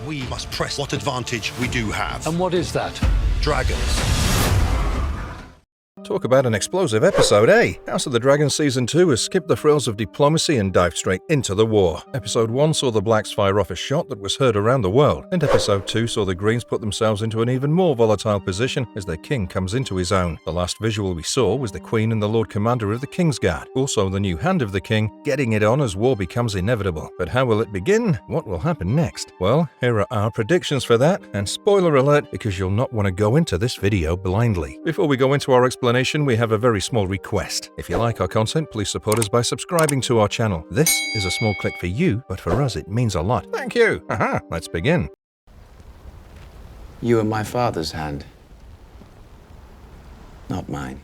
We must press what advantage we do have. And what is that? Dragons. Talk about an explosive episode, eh? House of the Dragon Season 2 has skipped the frills of diplomacy and dived straight into the war. Episode 1 saw the Blacks fire off a shot that was heard around the world, and Episode 2 saw the Greens put themselves into an even more volatile position as their king comes into his own. The last visual we saw was the Queen and the Lord Commander of the Kingsguard, also the new Hand of the King, getting it on as war becomes inevitable. But how will it begin? What will happen next? Well, here are our predictions for that, and spoiler alert, because you'll not want to go into this video blindly. Before we go into our explanation, we have a very small request. If you like our content, please support us by subscribing to our channel. This is a small click for you, but for us it means a lot. Thank you! Aha, let's begin. You are my father's hand, not mine.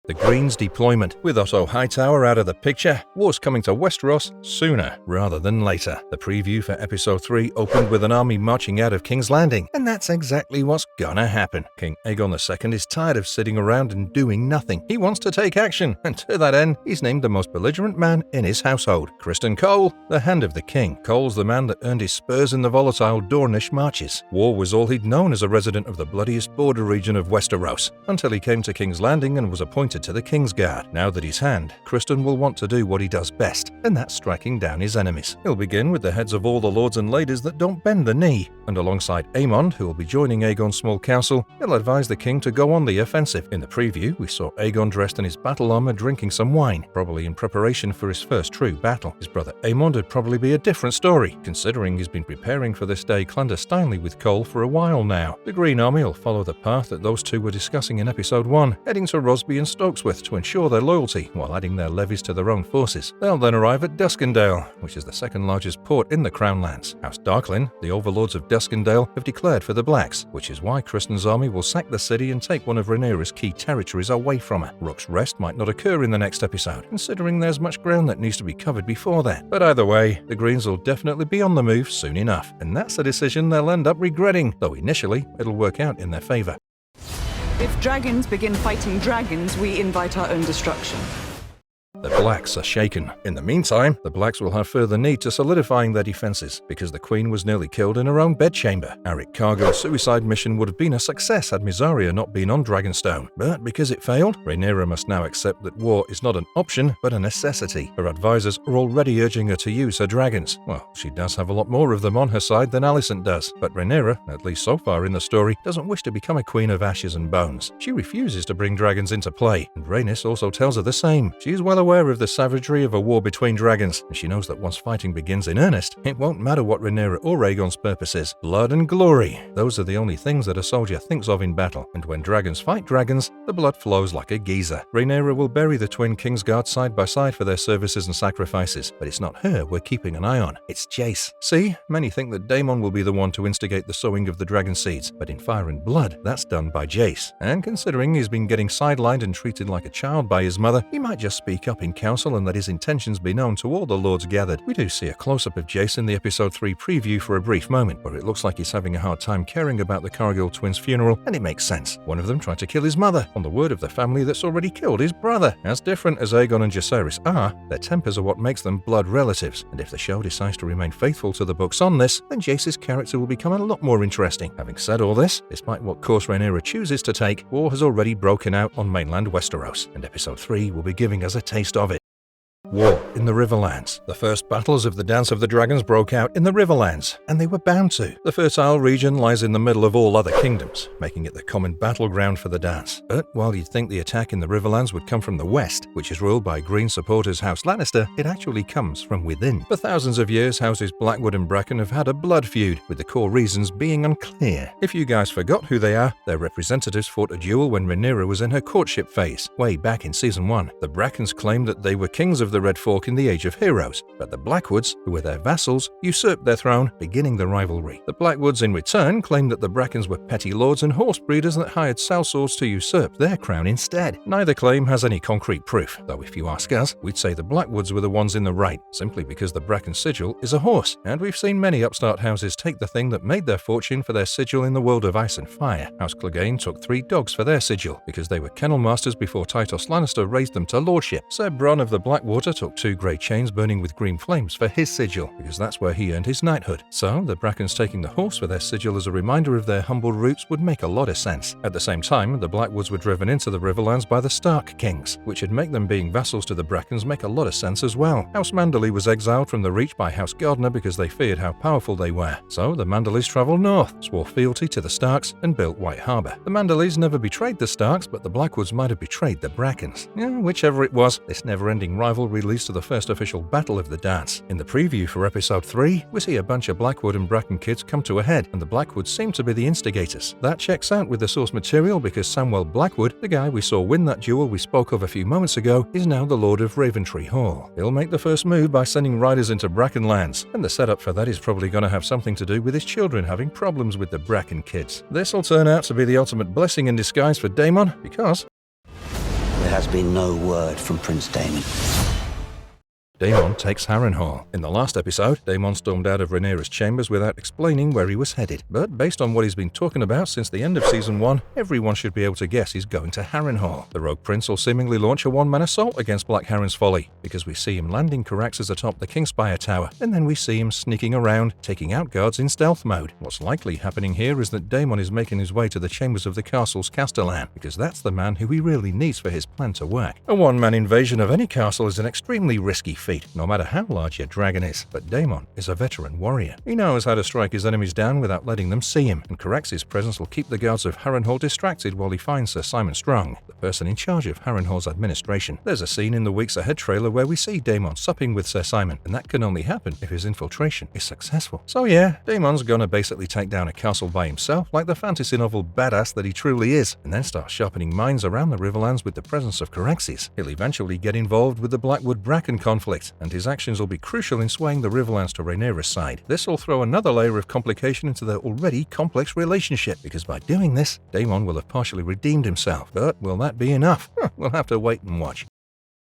The Greens' deployment. With Otto Hightower out of the picture, war's coming to Westeros sooner rather than later. The preview for Episode 3 opened with an army marching out of King's Landing, and that's exactly what's gonna happen. King Aegon II is tired of sitting around and doing nothing. He wants to take action, and to that end, he's named the most belligerent man in his household, Criston Cole, the Hand of the King. Cole's the man that earned his spurs in the volatile Dornish marches. War was all he'd known as a resident of the bloodiest border region of Westeros, until he came to King's Landing and was appointed to the Kingsguard. Now that he's Hand, Criston will want to do what he does best, and that's striking down his enemies. He'll begin with the heads of all the lords and ladies that don't bend the knee, and alongside Daemon, who will be joining Aegon's small council, he'll advise the king to go on the offensive. In the preview, we saw Aegon dressed in his battle armor drinking some wine, probably in preparation for his first true battle. His brother Aemond would probably be a different story, considering he's been preparing for this day clandestinely with Cole for a while now. The Green Army will follow the path that those two were discussing in Episode 1, heading to Rosby and Stokesworth to ensure their loyalty while adding their levies to their own forces. They'll then arrive at Duskendale, which is the second largest port in the Crown Lands. House Darklyn, the overlords of Duskendale, have declared for the Blacks, which is why Criston's army will sack the city and take one of Rhaenyra's key territories away from her. Rook's Rest might not occur in the next episode, considering there's much ground that needs to be covered before that. But either way, the Greens will definitely be on the move soon enough, and that's a decision they'll end up regretting, though initially it'll work out in their favor. If dragons begin fighting dragons, we invite our own destruction. The Blacks are shaken. In the meantime, the Blacks will have further need to solidifying their defenses, because the Queen was nearly killed in her own bedchamber. Arik Cargo's suicide mission would have been a success had Mysaria not been on Dragonstone, but because it failed, Rhaenyra must now accept that war is not an option, but a necessity. Her advisors are already urging her to use her dragons. Well, she does have a lot more of them on her side than Alicent does, but Rhaenyra, at least so far in the story, doesn't wish to become a queen of ashes and bones. She refuses to bring dragons into play, and Rhaenys also tells her the same. She is well aware of the savagery of a war between dragons, and she knows that once fighting begins in earnest, it won't matter what Rhaenyra or Aegon's purpose is. Blood and glory. Those are the only things that a soldier thinks of in battle, and when dragons fight dragons, the blood flows like a geyser. Rhaenyra will bury the twin Kingsguard side by side for their services and sacrifices, but it's not her we're keeping an eye on, it's Jace. See, many think that Daemon will be the one to instigate the sowing of the dragon seeds, but in Fire and Blood, that's done by Jace. And considering he's been getting sidelined and treated like a child by his mother, he might just speak up in council and let his intentions be known to all the lords gathered. We do see a close-up of Jace in the Episode 3 preview for a brief moment, where it looks like he's having a hard time caring about the Cargill twins' funeral, and it makes sense. One of them tried to kill his mother, on the word of the family that's already killed his brother. As different as Aegon and Jacaerys are, their tempers are what makes them blood relatives, and if the show decides to remain faithful to the books on this, then Jace's character will become a lot more interesting. Having said all this, despite what course Rhaenyra chooses to take, war has already broken out on mainland Westeros, and Episode 3 will be giving us a taste of it. War in the Riverlands. The first battles of the Dance of the Dragons broke out in the Riverlands, and they were bound to. The fertile region lies in the middle of all other kingdoms, making it the common battleground for the dance. But while you'd think the attack in the Riverlands would come from the west, which is ruled by Green supporters House Lannister, it actually comes from within. For thousands of years, Houses Blackwood and Bracken have had a blood feud, with the core reasons being unclear. If you guys forgot who they are, their representatives fought a duel when Rhaenyra was in her courtship phase, way back in Season 1. The Brackens claimed that they were kings of the Red Fork in the Age of Heroes, but the Blackwoods, who were their vassals, usurped their throne, beginning the rivalry. The Blackwoods in return claimed that the Brackens were petty lords and horse breeders that hired sellswords to usurp their crown instead. Neither claim has any concrete proof, though if you ask us, we'd say the Blackwoods were the ones in the right, simply because the Bracken sigil is a horse, and we've seen many upstart houses take the thing that made their fortune for their sigil in the world of ice and fire. House Clegane took 3 dogs for their sigil, because they were kennel masters before Tytos Lannister raised them to lordship. Sir Bronn of the Blackwood Water took 2 great chains burning with green flames for his sigil, because that's where he earned his knighthood. So, the Brackens taking the horse for their sigil as a reminder of their humble roots would make a lot of sense. At the same time, the Blackwoods were driven into the Riverlands by the Stark kings, which would make them being vassals to the Brackens make a lot of sense as well. House Manderley was exiled from the Reach by House Gardner because they feared how powerful they were. So, the Manderleys travelled north, swore fealty to the Starks, and built White Harbour. The Manderleys never betrayed the Starks, but the Blackwoods might have betrayed the Brackens. Whichever it was, this never-ending rivalry leads to the first official battle of the dance. In the preview for episode 3, we see a bunch of Blackwood and Bracken kids come to a head, and the Blackwoods seem to be the instigators. That checks out with the source material because Samwell Blackwood, the guy we saw win that duel we spoke of a few moments ago, is now the Lord of Raventree Hall. He'll make the first move by sending riders into Brackenlands, and the setup for that is probably going to have something to do with his children having problems with the Bracken kids. This will turn out to be the ultimate blessing in disguise for Daemon, because there has been no word from Prince Daemon. Daemon takes Harrenhal. In the last episode, Daemon stormed out of Rhaenyra's chambers without explaining where he was headed. But based on what he's been talking about since the end of Season 1, everyone should be able to guess he's going to Harrenhal. The Rogue Prince will seemingly launch a one-man assault against Black Harren's folly, because we see him landing Caraxes atop the Kingspire Tower, and then we see him sneaking around, taking out guards in stealth mode. What's likely happening here is that Daemon is making his way to the chambers of the castle's Castellan, because that's the man who he really needs for his plan to work. A one-man invasion of any castle is an extremely risky feat, no matter how large your dragon is, but Daemon is a veteran warrior. He knows how to strike his enemies down without letting them see him, and Caraxes' presence will keep the guards of Harrenhal distracted while he finds Sir Simon Strong, the person in charge of Harrenhal's administration. There's a scene in the Weeks Ahead trailer where we see Daemon supping with Sir Simon, and that can only happen if his infiltration is successful. So yeah, Daemon's gonna basically take down a castle by himself like the fantasy novel badass that he truly is, and then start sharpening minds around the Riverlands with the presence of Caraxes. He'll eventually get involved with the Blackwood-Bracken conflict, and his actions will be crucial in swaying the Riverlands to Rhaenyra's side. This will throw another layer of complication into their already complex relationship, because by doing this, Daemon will have partially redeemed himself. But will that be enough? We'll have to wait and watch.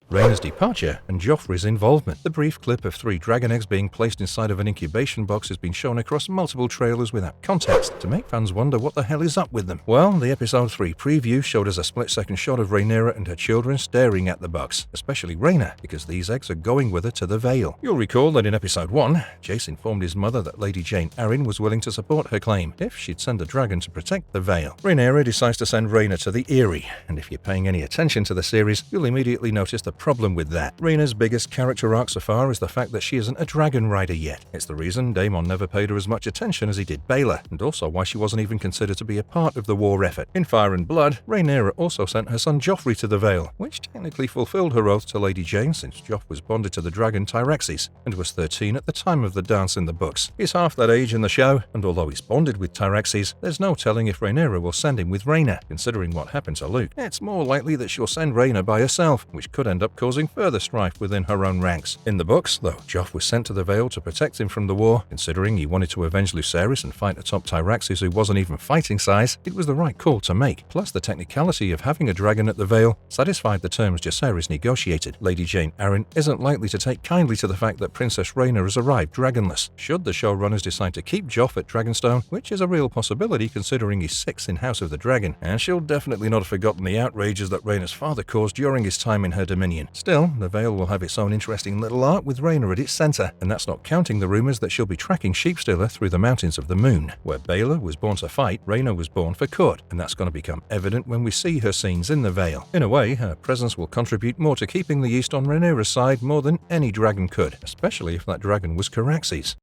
Rhaenyra's departure and Joffrey's involvement. The brief clip of 3 dragon eggs being placed inside of an incubation box has been shown across multiple trailers without context to make fans wonder what the hell is up with them. Well, the episode 3 preview showed us a split-second shot of Rhaenyra and her children staring at the box, especially Rhaena, because these eggs are going with her to the Vale. You'll recall that in episode 1, Jace informed his mother that Lady Jane Arryn was willing to support her claim if she'd send a dragon to protect the Vale. Rhaenyra decides to send Rhaena to the Eyrie, and if you're paying any attention to the series, you'll immediately notice the problem with that. Rhaenyra's biggest character arc so far is the fact that she isn't a dragon rider yet. It's the reason Daemon never paid her as much attention as he did Baelor, and also why she wasn't even considered to be a part of the war effort. In Fire and Blood, Rhaenyra also sent her son Joffrey to the Vale, which technically fulfilled her oath to Lady Jane since Joff was bonded to the dragon Tyraxes and was 13 at the time of the dance in the books. He's half that age in the show, and although he's bonded with Tyraxes, there's no telling if Rhaenyra will send him with Rhaena. Considering what happened to Luke, it's more likely that she'll send Rhaena by herself, which could end up causing further strife within her own ranks. In the books, though, Joff was sent to the Vale to protect him from the war. Considering he wanted to avenge Lucerys and fight atop Tyraxes who wasn't even fighting size, it was the right call to make. Plus, the technicality of having a dragon at the Vale satisfied the terms Jacaerys negotiated. Lady Jane Arryn isn't likely to take kindly to the fact that Princess Rhaena has arrived dragonless. Should the showrunners decide to keep Joff at Dragonstone, which is a real possibility considering he's 6 in House of the Dragon, and she'll definitely not have forgotten the outrages that Rhaena's father caused during his time in her dominion. Still, the Vale will have its own interesting little arc with Rhaena at its center, and that's not counting the rumors that she'll be tracking Sheepstealer through the Mountains of the Moon. Where Baelor was born to fight, Rhaena was born for court, and that's going to become evident when we see her scenes in the Vale. In a way, her presence will contribute more to keeping the East on Rhaenyra's side more than any dragon could, especially if that dragon was Caraxes.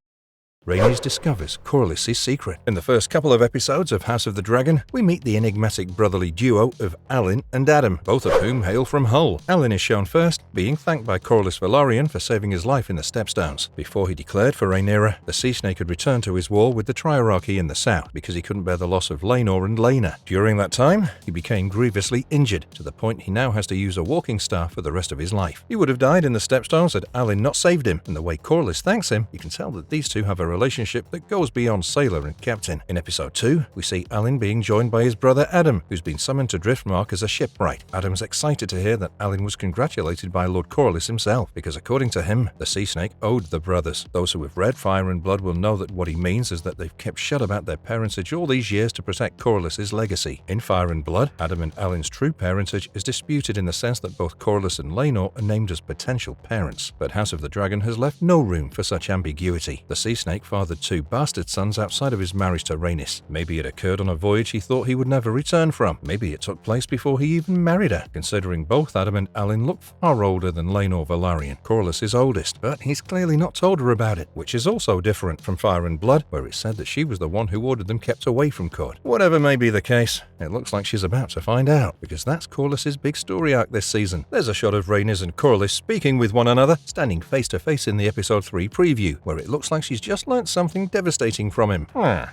Rhaenys discovers Corlys' secret. In the first couple of episodes of House of the Dragon, we meet the enigmatic brotherly duo of Aelin and Adam, both of whom hail from Hull. Aelin is shown first, being thanked by Corlys Velaryon for saving his life in the Stepstones. Before he declared for Rhaenyra, the Sea Snake had returned to his war with the Triarchy in the south because he couldn't bear the loss of Laenor and Laena. During that time, he became grievously injured, to the point he now has to use a walking staff for the rest of his life. He would have died in the Stepstones had Aelin not saved him, and the way Corlys thanks him, you can tell that these two have a relationship that goes beyond sailor and captain. In episode 2, we see Alan being joined by his brother Adam, who's been summoned to Driftmark as a shipwright. Adam's excited to hear that Alan was congratulated by Lord Corlys himself, because according to him, the sea snake owed the brothers. Those who have read Fire and Blood will know that what he means is that they've kept shut about their parentage all these years to protect Corlys' legacy. In Fire and Blood, Adam and Alan's true parentage is disputed in the sense that both Corlys and Rhaenys are named as potential parents, but House of the Dragon has left no room for such ambiguity. The sea snake fathered 2 bastard sons outside of his marriage to Rhaenys. Maybe it occurred on a voyage he thought he would never return from. Maybe it took place before he even married her, considering both Adam and Alan look far older than Rhaenys Velaryon. Corlys is oldest, but he's clearly not told her about it, which is also different from Fire and Blood, where it said that she was the one who ordered them kept away from court. Whatever may be the case, it looks like she's about to find out, because that's Corlys' big story arc this season. There's a shot of Rhaenys and Corlys speaking with one another, standing face to face in the episode 3 preview, where it looks like she's just learnt something devastating from him.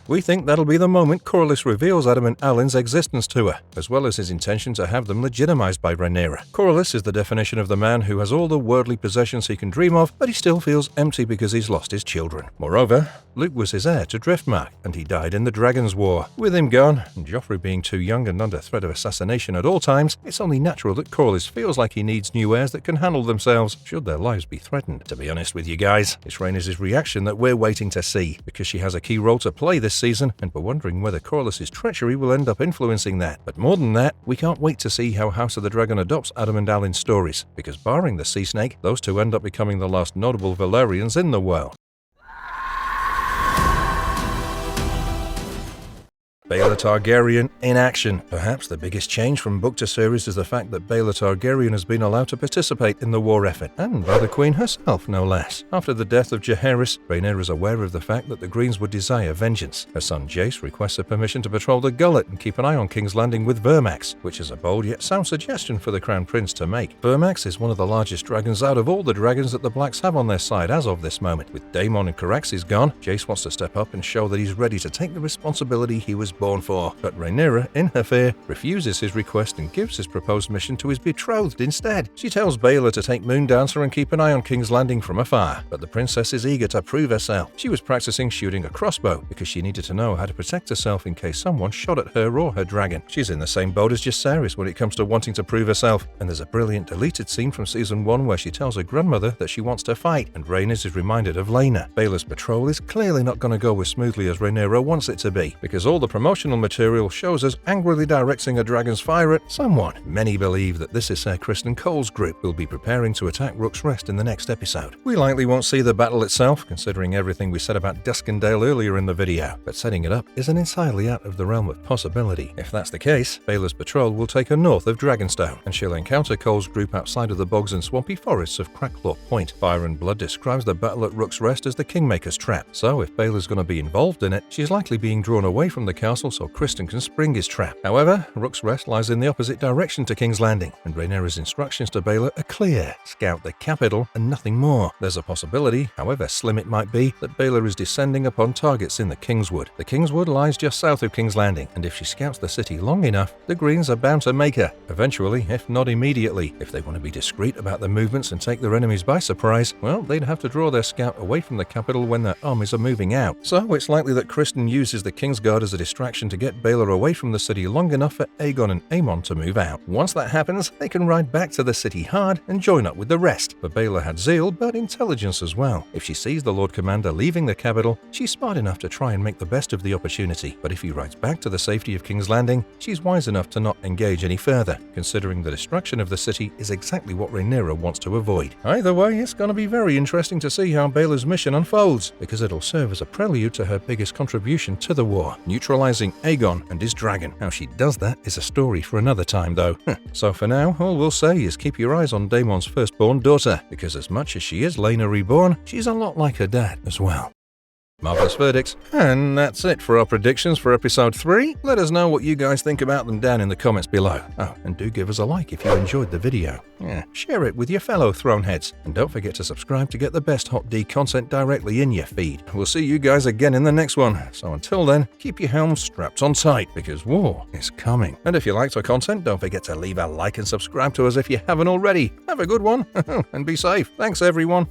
We think that'll be the moment Corlys reveals Adam and Alan's existence to her, as well as his intention to have them legitimized by Rhaenyra. Corlys is the definition of the man who has all the worldly possessions he can dream of, but he still feels empty because he's lost his children. Moreover, Luke was his heir to Driftmark, and he died in the Dragon's War. With him gone, and Joffrey being too young and under threat of assassination at all times, it's only natural that Corlys feels like he needs new heirs that can handle themselves should their lives be threatened. To be honest with you guys, it's Rhaenys' reaction that we're waiting to see, because she has a key role to play this season, and we're wondering whether Corlys' treachery will end up influencing that. But more than that, we can't wait to see how House of the Dragon adopts Adam and Alan's stories, because barring the sea snake, those two end up becoming the last notable Velaryons in the world. Baelor Targaryen in action. Perhaps the biggest change from book to series is the fact that Baelor Targaryen has been allowed to participate in the war effort, and by the Queen herself, no less. After the death of Jaehaerys, Rhaenyra is aware of the fact that the Greens would desire vengeance. Her son Jace requests her permission to patrol the Gullet and keep an eye on King's Landing with Vermax, which is a bold yet sound suggestion for the Crown Prince to make. Vermax is one of the largest dragons out of all the dragons that the Blacks have on their side as of this moment. With Daemon and Caraxes gone, Jace wants to step up and show that he's ready to take the responsibility he was born for. But Rhaenyra, in her fear, refuses his request and gives his proposed mission to his betrothed instead. She tells Baelor to take Moondancer and keep an eye on King's Landing from afar, but the princess is eager to prove herself. She was practicing shooting a crossbow because she needed to know how to protect herself in case someone shot at her or her dragon. She's in the same boat as Jaehaerys when it comes to wanting to prove herself, and there's a brilliant deleted scene from season 1 where she tells her grandmother that she wants to fight, and Rhaenys is reminded of Laena. Baelor's patrol is clearly not going to go as smoothly as Rhaenyra wants it to be, because all the promotional material shows us angrily directing a dragon's fire at someone. Many believe that this is Sir Criston Cole's group who will be preparing to attack Rook's Rest in the next episode. We likely won't see the battle itself, considering everything we said about Duskendale earlier in the video, but setting it up isn't entirely out of the realm of possibility. If that's the case, Baelor's patrol will take her north of Dragonstone, and she'll encounter Cole's group outside of the bogs and swampy forests of Cracklaw Point. Fire and Blood describes the battle at Rook's Rest as the Kingmaker's Trap, so if Baelor's going to be involved in it, she's likely being drawn away from the castle so Criston can spring his trap. However, Rook's Rest lies in the opposite direction to King's Landing, and Rhaenyra's instructions to Baelor are clear: scout the capital and nothing more. There's a possibility, however slim it might be, that Baelor is descending upon targets in the Kingswood. The Kingswood lies just south of King's Landing, and if she scouts the city long enough, the Greens are bound to make her. Eventually, if not immediately. If they want to be discreet about their movements and take their enemies by surprise, well, they'd have to draw their scout away from the capital when their armies are moving out. So it's likely that Criston uses the Kingsguard as a distraction to get Baelor away from the city long enough for Aegon and Aemon to move out. Once that happens, they can ride back to the city hard and join up with the rest. For Baelor had zeal, but intelligence as well. If she sees the Lord Commander leaving the capital, she's smart enough to try and make the best of the opportunity. But if he rides back to the safety of King's Landing, she's wise enough to not engage any further, considering the destruction of the city is exactly what Rhaenyra wants to avoid. Either way, it's going to be very interesting to see how Baelor's mission unfolds, because it'll serve as a prelude to her biggest contribution to the war, neutralizing Aegon and his dragon. How she does that is a story for another time, though. So for now, all we'll say is keep your eyes on Daemon's firstborn daughter, because as much as she is Laena reborn, she's a lot like her dad as well. Marvelous verdicts. And that's it for our predictions for episode 3. Let us know what you guys think about them down in the comments below. Oh, and do give us a like if you enjoyed the video. Share it with your fellow Throneheads. And don't forget to subscribe to get the best Hot D content directly in your feed. We'll see you guys again in the next one. So until then, keep your helms strapped on tight, because war is coming. And if you liked our content, don't forget to leave a like and subscribe to us if you haven't already. Have a good one, and be safe. Thanks everyone.